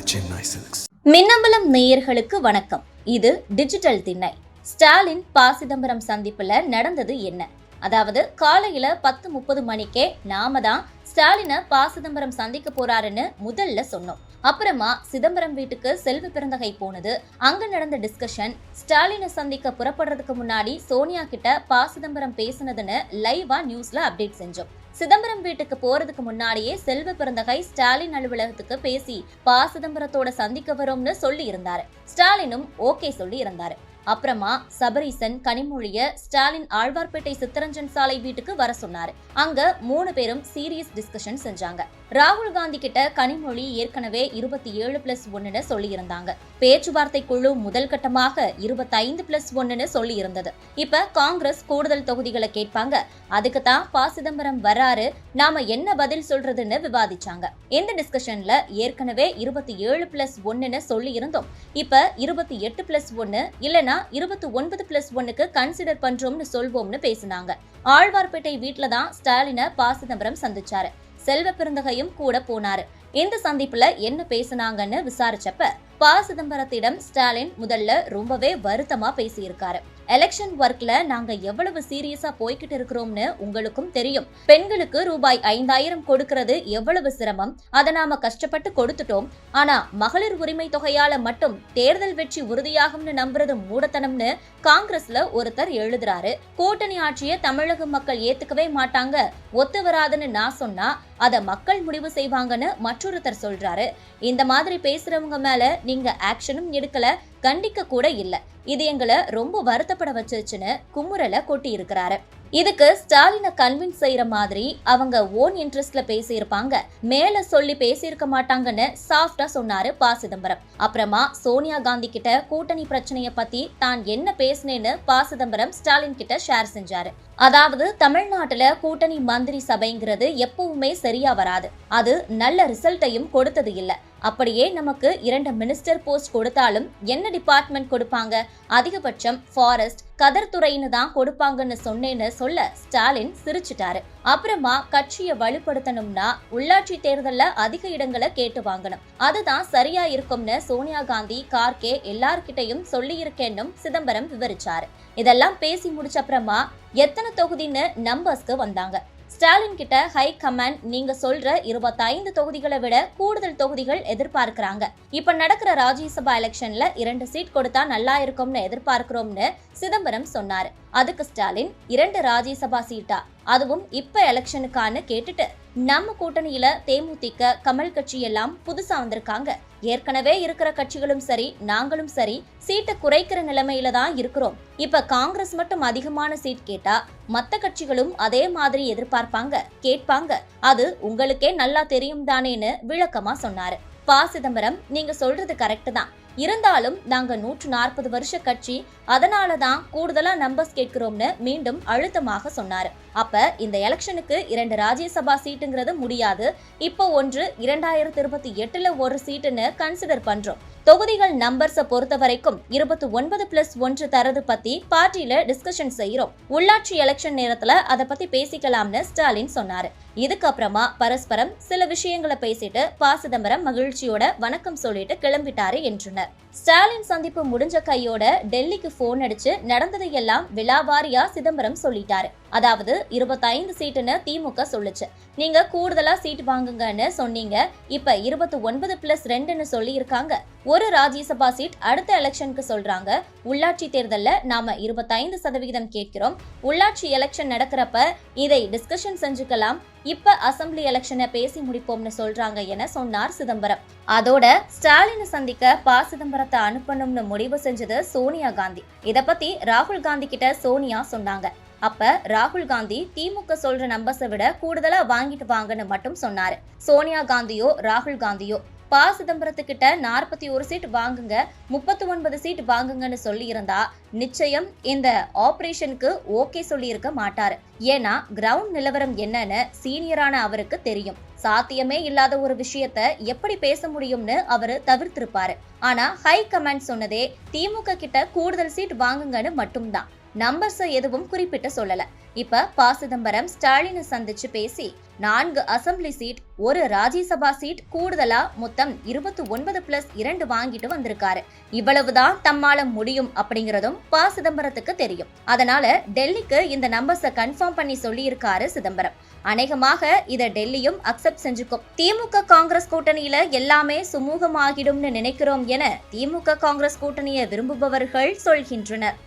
Chennai Silks. Minnambalam நேயர்களுக்கு வணக்கம். இது டிஜிட்டல் திண்ணை. ஸ்டாலின் ப. சிதம்பரம் சந்திப்புல நடந்தது என்ன? அதாவது காலையில 10:30 மணிக்கே நாம தான் ஸ்டாலினை ப. சிதம்பரம் சந்திக்க போறாருன்னு முதல்ல சொன்னோம். அப்புறமா சிதம்பரம் வீட்டுக்கு செல்வ பெருந்தகை போனது. அங்க நடந்த டிஸ்கஷன், ஸ்டாலினை சந்திக்க புறப்படுறதுக்கு முன்னாடி சோனியா கிட்ட ப. சிதம்பரம் பேசினதுன்னு லைவா நியூஸ்ல அப்டேட் செஞ்சோம். சிதம்பரம் வீட்டுக்கு போறதுக்கு முன்னாடியே செல்வ பெருந்தகை ஸ்டாலின் அலுவலகத்துக்கு பேசி ப. சிதம்பரத்தோட சந்திக்க வரோம்னு சொல்லி இருந்தாரு. ஸ்டாலினும் ஓகே சொல்லி இருந்தாரு. அப்புறமா சபரீசன், கனிமொழிய ஸ்டாலின் ஆழ்வார்பேட்டை சித்தரஞ்சன் சாலை வீட்டுக்கு வர சொன்னாரு. அங்க 3 பேரும் சீரியஸ் டிஸ்கஷன் செஞ்சாங்க. ராகுல் காந்தி கிட்ட கனிமொழி ஏற்கனவே 27+1 சொல்லி இருந்தாங்க. பேச்சுவார்த்தை குழு முதல் கட்டமாக 25+1 சொல்லி இருந்தது. இப்ப காங்கிரஸ் கூடுதல் தொகுதிகளை கேட்பாங்க, அதுக்கு தான் ப. சிதம்பரம் வராரு, நாம என்ன பதில் சொல்றதுன்னு விவாதிச்சாங்க. இந்த டிஸ்கஷன்ல ஏற்கனவே 27+1 சொல்லி இருந்தோம். இப்ப 28+1 இல்லனா 29+1க்கு கன்சிடர் பண்றோம்னு சொல்வோம்னு பேசினாங்க. ஆழ்வார்பேட்டை வீட்டுல தான் ஸ்டாலினை ப. சிதம்பரம் சந்திச்சாரு. செல்வ பெருந்தகையும் கூட போனாரு. இந்த சந்திப்புல என்ன பேசினாங்கன்னு விசாரிச்சப்ப ப. சிதம்பரத்திடம் ஸ்டாலின் முதல்ல ரொம்பவே வருத்தமா பேசியிருக்காரு. எலெக்ஷன் ஒர்க்ல நாங்க எவ்வளவு சீரியஸா போய்கிட்டு இருக்கிறோம்னு உங்களுக்கும் தெரியும். பெண்களுக்கு ரூபாய் 5,000 கொடுக்கிறது எவ்வளவு சிரமம், அதை நாம கஷ்டப்பட்டு கொடுத்துட்டோம். ஆனா மகளிர் உரிமை தொகையால மட்டும் தேர்தல் வெற்றி உறுதியாகும்னு நம்புறது மூடத்தனம்னு காங்கிரஸ்ல ஒருத்தர் எழுதுறாரு. கூட்டணி ஆட்சியை தமிழக மக்கள் ஏத்துக்கவே மாட்டாங்க, ஒத்து வராதுன்னு நான் சொன்னா அத மக்கள் முடிவு செய்வாங்கன்னு மற்றொருத்தர் சொல்றாரு. இந்த மாதிரி பேசுறவங்க மேல நீங்க ஆக்ஷனும் எடுக்கல, கண்டிக்க கூட இல்ல. இது எங்களை ரொம்ப வருத்தப்பட வச்சிருச்சுன்னு குமுறல கொட்டி இருக்கிறாரு. இதுக்கு ஸ்டாலினை கன்வின்ஸ் செய்யற மாதிரி அவங்க ஓன் இன்ட்ரெஸ்ட்ல பேசியிருப்பாங்க, மேல சொல்லி பேசியிருக்க மாட்டாங்கன்னு சாஃப்டா சொன்னாரு ப. சிதம்பரம். அப்புறமா சோனியா காந்தி கிட்ட கூட்டணி பிரச்சனைய பத்தி தான் என்ன பேசினேன்னு ப. சிதம்பரம் ஸ்டாலின் கிட்ட ஷேர் செஞ்சாரு. அதாவது தமிழ்நாட்டுல கூட்டணி மந்திரி சபைங்கிறது எப்பவுமே சரியா வராது, அது நல்ல ரிசல்ட்டையும் கொடுத்தது இல்ல. அப்படியே நமக்கு 2 மினிஸ்டர் போஸ்ட் கொடுத்தாலும் என்ன டிபார்ட்மெண்ட் கொடுப்பாங்க, அதிகபட்சம் ஃபாரஸ்ட், கதர் துறைன்னு தான் கொடுப்பாங்கன்னு சொன்னேன்னு சொல்ல ஸ்டாலின் சிரிச்சிட்டாரு. அப்புறமா கட்சியை வலுப்படுத்தணும்னா உள்ளாட்சி தேர்தல்ல அதிக இடங்களை கேட்டு வாங்கணும், அதுதான் சரியா இருக்கும்னு சோனியா காந்தி, கார்கே எல்லார்கிட்டையும் சொல்லி இருக்கேன்னு சிதம்பரம் விவரிச்சாரு. இதெல்லாம் பேசி முடிச்ச அப்புறமா எத்தனை தொகுதின்னு நம்பர்ஸ்க்கு வந்தாங்க. ஸ்டாலின் கிட்ட ஹை கமாண்ட் நீங்க சொல்ற 25 தொகுதிகளை விட கூடுதல் தொகுதிகள் எதிர்பார்க்கிறாங்க. இப்ப நடக்கிற ராஜ்யசபா எலெக்ஷன்ல 2 சீட் கொடுத்தா நல்லா இருக்கும்னு எதிர்பார்க்கிறோம்னு சிதம்பரம் சொன்னாரு. அதுக்கு ஸ்டாலின் 2 ராஜ்யசபா சீட்டா, அதுவும் இப்ப எலெக்ஷனுக்கான கேட்டுட்டு நம்ம கூட்டணியில தேமுதிக, கமல் கட்சி எல்லாம் புதுசா வந்திருக்காங்க. ஏற்கனவே இருக்கிற கட்சிகளும் சரி, நாங்களும் சரி சீட்டை குறைக்கிற நிலைமையில தான் இருக்கிறோம். இப்ப காங்கிரஸ் மட்டும் அதிகமான சீட் கேட்டா மத்த கட்சிகளும் அதே மாதிரி எதிர்பார்ப்பாங்க, கேட்பாங்க. அது உங்களுக்கே நல்லா தெரியும் தானேன்னு விளக்கமா சொன்னாரு. ப. சிதம்பரம் நீங்க சொல்றது கரெக்ட் தான், இருந்தாலும் நாங்க 140 வருஷ கட்சி, அதனாலதான் கூடுதலா நம்பர்ஸ் கேட்கிறோம்னு மீண்டும் அழுத்தமாக சொன்னாரு. அப்ப இந்த எலெக்ஷனுக்கு 2 ராஜ்யசபா சீட்டுங்கிறது முடியாது. இப்போ ஒன்று 2028ல ஒரு சீட்டுன்னு கன்சிடர் பண்றோம். தொகுதிகள் நம்பர்ஸை பொறுத்த வரைக்கும் 29+1 தரது பத்தி பார்ட்டியில டிஸ்கஷன் செய்யறோம். உள்ளாட்சி எலெக்ஷன் நேரத்துல அதை பத்தி பேசிக்கலாம்னு ஸ்டாலின் சொன்னாரு. இதுக்கப்புறமா பரஸ்பரம் சில விஷயங்களை பேசிட்டு ப. சிதம்பரம் மகிழ்ச்சியோட வணக்கம் சொல்லிட்டு கிளம்பிட்டாரு என்றனர். ஸ்டாலின் சந்திப்பு முடிஞ்ச கையோட டெல்லிக்கு போன் அடிச்சு நடந்ததையெல்லாம் விலாவாரியா சிதம்பரம் சொல்லிட்டாரு. அதாவது 25 சீட்டுன்னு திமுக சொல்லுச்சு, நீங்க கூடுதலா சீட் வாங்குங்கன்னு சொன்னீங்க. இப்ப 29+2ன்னு சொல்லி இருக்காங்க. ஒரு ராஜ்யசபா சீட் அடுத்த எலெக்ஷனுக்கு சொல்றாங்க. உள்ளாட்சி தேர்தல்ல நாம 25% கேட்கிறோம். உள்ளாட்சி எலெக்ஷன் நடக்கிறப்ப இதை டிஸ்கஷன் செஞ்சுக்கலாம். இப்ப அசம்பிளி எலெக்ஷனை பேசி முடிப்போம்னு சொல்றாங்க என சொன்னார் சிதம்பரம். அதோட ஸ்டாலினை சந்திக்க ப. சிதம்பரத்தை அனுப்பணும்னு முடிவு செஞ்சது சோனியா காந்தி. இத பத்தி ராகுல் காந்தி கிட்ட சோனியா சொன்னாங்க. அப்ப ராகுல் காந்தி திமுக சொல்ற நம்பர்ஸை விட கூடுதலா வாங்கிட்டு வாங்கன்னு மட்டும் சொன்னாரு. சோனியா காந்தியோ ராகுல் காந்தியோ ப. சிதம்பரத்துக்கிட்ட 41 சீட் வாங்குங்க, 39 சீட் வாங்குங்கன்னு சொல்லி இருந்தா நிச்சயம் இந்த ஆபரேஷனுக்கு ஓகே சொல்லி இருக்க மாட்டாரு. ஏன்னா கிரவுண்ட் நிலவரம் என்னன்னு சீனியரான அவருக்கு தெரியும். சாத்தியமே இல்லாத ஒரு விஷயத்த எப்படி பேச முடியும்னு அவரு தவிர்த்திருப்பாரு. ஆனா ஹை கமாண்ட் சொன்னதே திமுக கிட்ட கூடுதல் சீட் வாங்குங்கன்னு மட்டும்தான். நம்பர்ஸை எதுவும் குறிப்பிட்டு சொல்லல. இப்ப ப. சிதம்பரம் ஸ்டாலினை சந்திச்சு பேசி 4 அசெம்பிளி சீட், 1 ராஜ்யசபா சீட் கூடுதலா மொத்தம் 29+2 வாங்கிட்டு வந்திருக்காரு. இவ்வளவுதான் தம்மால முடியும் அப்படிங்கறதும் ப. சிதம்பரத்துக்கு தெரியும். அதனால டெல்லிக்கு இந்த நம்பர்ஸை கன்ஃபார்ம் பண்ணி சொல்லியிருக்காரு சிதம்பரம். அநேகமாக இதை டெல்லியும் அக்செப்ட் செஞ்சுக்கும். திமுக காங்கிரஸ் கூட்டணியில எல்லாமே சுமூகமாகிடும்னு நினைக்கிறோம் என திமுக காங்கிரஸ் கூட்டணியை விரும்புபவர்கள் சொல்கின்றனர்.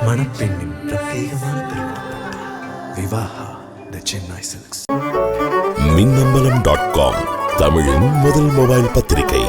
மணப்பெண்ணின் பிரத்யேகமான திருமணம் விவாஹா தி சென்னை சில்க்ஸ். மின்னம்பலம்.com தமிழின் முதல் மொபைல் பத்திரிகை.